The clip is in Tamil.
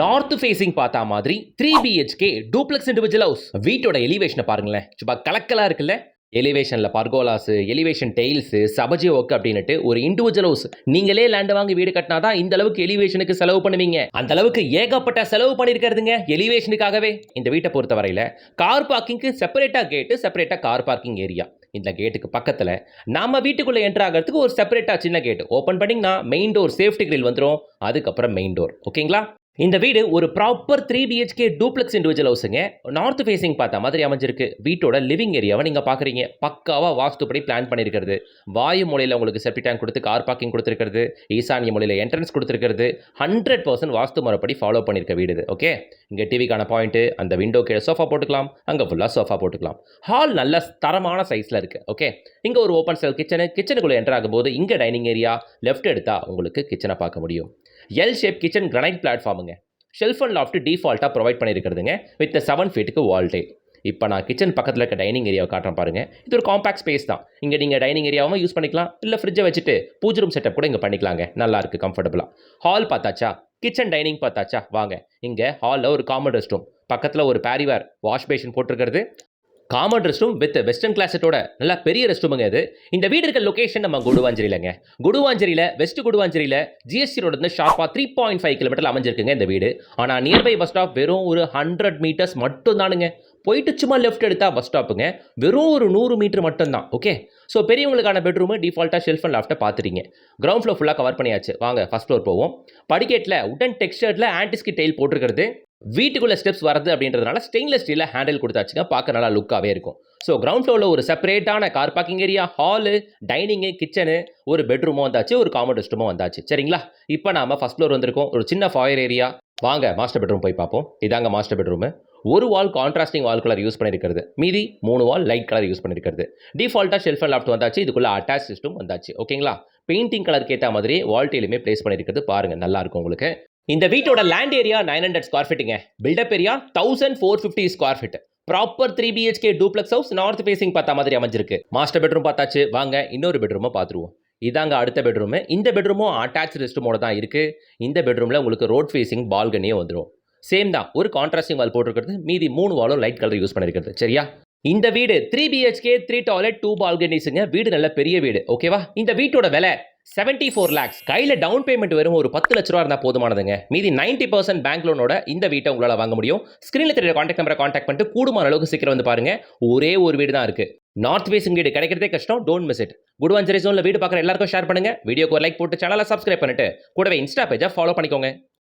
நார்த் ஃபேசிங் பார்த்தா மாதிரி 3 BHK டூப்ளெக்ஸ் இண்டிவிஜுவல் ஹவுஸ். வீட்டோட எலிவேஷனை பாருங்களேன், சும்மா கலக்கலா இருக்குல்ல. எலிவேஷன்ல பர்கோலாஸ், எலிவேஷன் டெயில்ஸ், சபஜி ஒர்க் அப்படின்னுட்டு ஒரு இண்டிவிஜுவல் ஹவுஸ். நீங்களே லேண்ட் வாங்கி வீடு கட்டினாதான் இந்த அளவுக்கு எலிவேஷனுக்கு செலவு பண்ணுவீங்க. அந்த அளவுக்கு ஏகப்பட்ட செலவு பண்ணிருக்கிறதுங்க எலிவேஷனுக்காகவே. இந்த வீட்டை பொறுத்த வரையில கார் பார்க்கிங்க்கு செப்பரேட்டா கேட்டு, செப்பரேட்டா கார் பார்க்கிங் ஏரியா. இந்த கேட்டுக்கு பக்கத்துல நாம வீட்டுக்குள்ள என்டர் ஆகிறதுக்கு ஒரு செப்பரேட்டா சின்ன கேட் ஓபன் பண்ணீங்கன்னா மெயின் டோர் சேஃப்டி கிரில் வந்துடும். அதுக்கப்புறம் மெயின் டோர். ஓகேங்களா? இந்த வீடு ஒரு ப்ராப்பர் 3 BHK டூப்ளெக்ஸ் இண்டிவிஜுவல் ஹவுஸுங்க. நார்த் ஃபேசிங் பார்த்த மாதிரி அமைஞ்சிருக்கு. வீட்டோட லிவிங் ஏரியாவை நீங்க பாக்குறீங்க. பக்காவா வாஸ்துப்படி பிளான் பண்ணிருக்கிறது. வாயு மூலையில உங்களுக்கு செப்டி டேங்க் கொடுத்து கார் பார்க்கிங் கொடுத்துருக்கிறது. ஈசானிய மூலையில என்ட்ரன்ஸ் கொடுத்துருக்கிறது. 100% வாஸ்து முறைப்படி ஃபாலோ பண்ணிருக்க வீடு இது. ஓகே, இங்க டிவிக்கான பாயிண்ட், அந்த விண்டோ கீழே சோஃபா போட்டுக்கலாம், அங்க ஃபுல்லா சோஃபா போட்டுக்கலாம். ஹால் நல்ல தரமான சைஸ்ல இருக்கு. ஓகே, இங்க ஒரு ஓப்பன் செல் கிச்சனுக்குள்ள என்டர் ஆகும்போது இங்க டைனிங் ஏரியா, லெஃப்ட் எடுத்தா உங்களுக்கு கிச்சனை பார்க்க முடியும். எல் ஷேப் கிச்சன் கிரானைட் பிளாட்ஃபார்முங்க. ஷெல்ஃப் அண்ட் லாஃப்ட் டிஃபால்ட்டாக ப்ரொவைட் பண்ணியிருக்கிறதுங்க வித் 7 ஃபீட்டுக்கு வால் டைல். இப்போ நான் கிச்சன் பக்கத்தில் இருக்க டைனிங் ஏரியாவை காட்டுறேன் பாருங்க. இது ஒரு காம்பாக்ட் ஸ்பேஸ் தான். இங்கே நீங்கள் டைனிங் ஏரியாவும் யூஸ் பண்ணிக்கலாம், இல்லை ஃப்ரிட்ஜை வச்சுட்டு பூஜை ரூம் செட்டப் கூட இங்கே பண்ணிக்கலாங்க. நல்லா இருக்கு, கம்ஃபர்டபுளாக. ஹால் பார்த்தாச்சா, கிச்சன் டைனிங் பார்த்தாச்சா, வாங்க இங்கே ஹாலில் ஒரு காமன் ரெஸ்ட் ரூம், பக்கத்தில் ஒரு பேரிவேர் வாஷ் பேஷன் போட்டிருக்கிறது. Common rest room with western கிளாஸட்டோட நல்ல பெரிய ரெஸ்ட் ரூமுங்க இது. இந்த வீடு இருக்க லொகேஷன் நம்ம குடுவாஞ்சேரியிலங்க. குடுவாஞ்சேரியில் வெஸ்ட் குடுவாஞ்சேரியில் ஜிஎஸ்டி ரோடு வந்து ஷார்ப்பாக 3.5 கிலோமீட்டர் அமைஞ்சிருக்குங்க இந்த வீடு. ஆனால் நியர்பை பஸ் ஸ்டாப் வெறும் ஒரு 100 மீட்டர்ஸ் மட்டும் தானுங்க. போயிட்டு சும்மா லெஃப்ட் எடுத்தா பஸ் ஸ்டாப்புங்க. வெறும் ஒரு 100 மீட்டர் மட்டும் தான். ஓகே, ஸோ பெரியவங்களுக்கான பெட்ரூமு டிஃபால்ட்டாக ஷெல்ஃப் அண்ட் லாஃப்ட்டை பார்த்துட்டீங்க. கிரவுண்ட் ஃப்ளோர் ஃபுல்லாக கவர் பண்ணியாச்சு. வாங்க ஃபர்ஸ்ட் ஃப்ளோர் போவோம். படிக்கேட்டில் உடன் டெக்ஸ்டர்டில் ஆன்டிஸ்கி டெயில் போட்டிருக்கிறது. வீட்டுக்குள்ள ஸ்டெப்ஸ் வரது அப்படின்றதுனால ஸ்டெயின்லெஸ் ஸ்டீலில் ஹேண்டில் கொடுத்தாச்சுங்க. பார்க்க நல்லா லுக்காகவே இருக்கும். ஸோ கிரவுண்ட் ஃப்ளோரில் ஒரு செப்பரேட்டான car parking area, hall, dining, kitchen, ஒரு பெட்ரூமும் வந்தாச்சு, ஒரு காமன் ரெஸ்ட் ரூமும் வந்தாச்சு. சரிங்களா? இப்போ நாம ஃபர்ஸ்ட் ஃப்ளோர் வந்திருக்கோம். ஒரு சின்ன ஃபாயர் ஏரியா. வாங்க மாஸ்டர் பெட்ரூம் போய் பார்ப்போம். இதாங்க மாஸ்டர் பெட்ரூம். ஒரு வால் கான்ட்ராஸ்டிங் வால் கலர் யூஸ் பண்ணியிருக்கிறது, மீதி 3 வால் லைட் கலர் யூஸ் பண்ணியிருக்கிறது. டிஃபால்ட்டாக ஷெல்ஃப் அண்ட் லாஃப்ட் வந்தாச்சு. இதுக்குள்ள அட்டாச் சிஸ்டம் வந்தாச்சு. ஓகேங்களா? பெயிண்டிங் கலருக்கு ஏற்ற மாதிரி வால் டெயிலுமே பிளேஸ் பண்ணியிருக்கிறது. பாருங்க, நல்லா இருக்கும் உங்களுக்கு. இந்த வீட்டோட லேண்ட் ஏரியா 900 ஸ்கொயர் ஃபீட்டுங்க. Built up area 1450 square feet. Proper 3 BHK duplex house north facing பார்த்த மாதிரி அமைஞ்சிருக்கு. மாஸ்டர் பெட்ரூம் பார்த்தாச்சு. வாங்க இன்னொரு பெட்ரூமை பார்த்துருவோம். இதாங்க அடுத்த பெட்ரூம். இந்த பெட்ரூமும் அட்டாச் ரெஸ்ட் ரூமோட தான் இருக்கு. இந்த பெட்ரூம்ல உங்களுக்கு ரோட் ஃபேசிங் பால்கனியே வந்துடும். சேம் தான், ஒரு கான்ட்ராஸ்டிங் வால் போட்டிருக்கிறது, மீதி 3 வாலும் லைட் கலர் யூஸ் பண்ணிருக்கிறது. சரியா? இந்த வீடு 3 BHK 3 டாய்லெட் 2 பால்கனிஸ்ங்க. வீடு நல்ல பெரிய வீடு. ஓகேவா? இந்த வீட்டோட விலை 74 lakhs. கையில் டவுன் பேமெண்ட் வெறும் ஒரு 10 லட்ச ரூபா இருந்தால் போதுமானதுங்க. மீதி 90% பேங்க் லோனோட இந்த வீட்டை உங்களால் வாங்க முடியும். ஸ்க்ரீனில் தெரிய கான்டாக்ட் நம்பரை கான்டாக்ட் பண்ணிட்டு கூடுமான அளவுக்கு சீக்கிரம் வந்து பாருங்க. ஒரே ஒரு வீடு தான் இருக்கு. நார்த் ஃபேசிங் வீடு கிடைக்கிறதே கஷ்டம். Don't miss it. குடுவாஞ்சேரி ஜோன்ல வீடு பார்க்குற எல்லாருக்கும் ஷேர் பண்ணுங்க. வீடியோக்கு ஒரு லைக் போட்டு சேனலை சப்ஸ்கிரைப் பண்ணிட்டு கூடவே இன்ஸ்டா பேஜை ஃபாலோ பண்ணிக்கோங்க.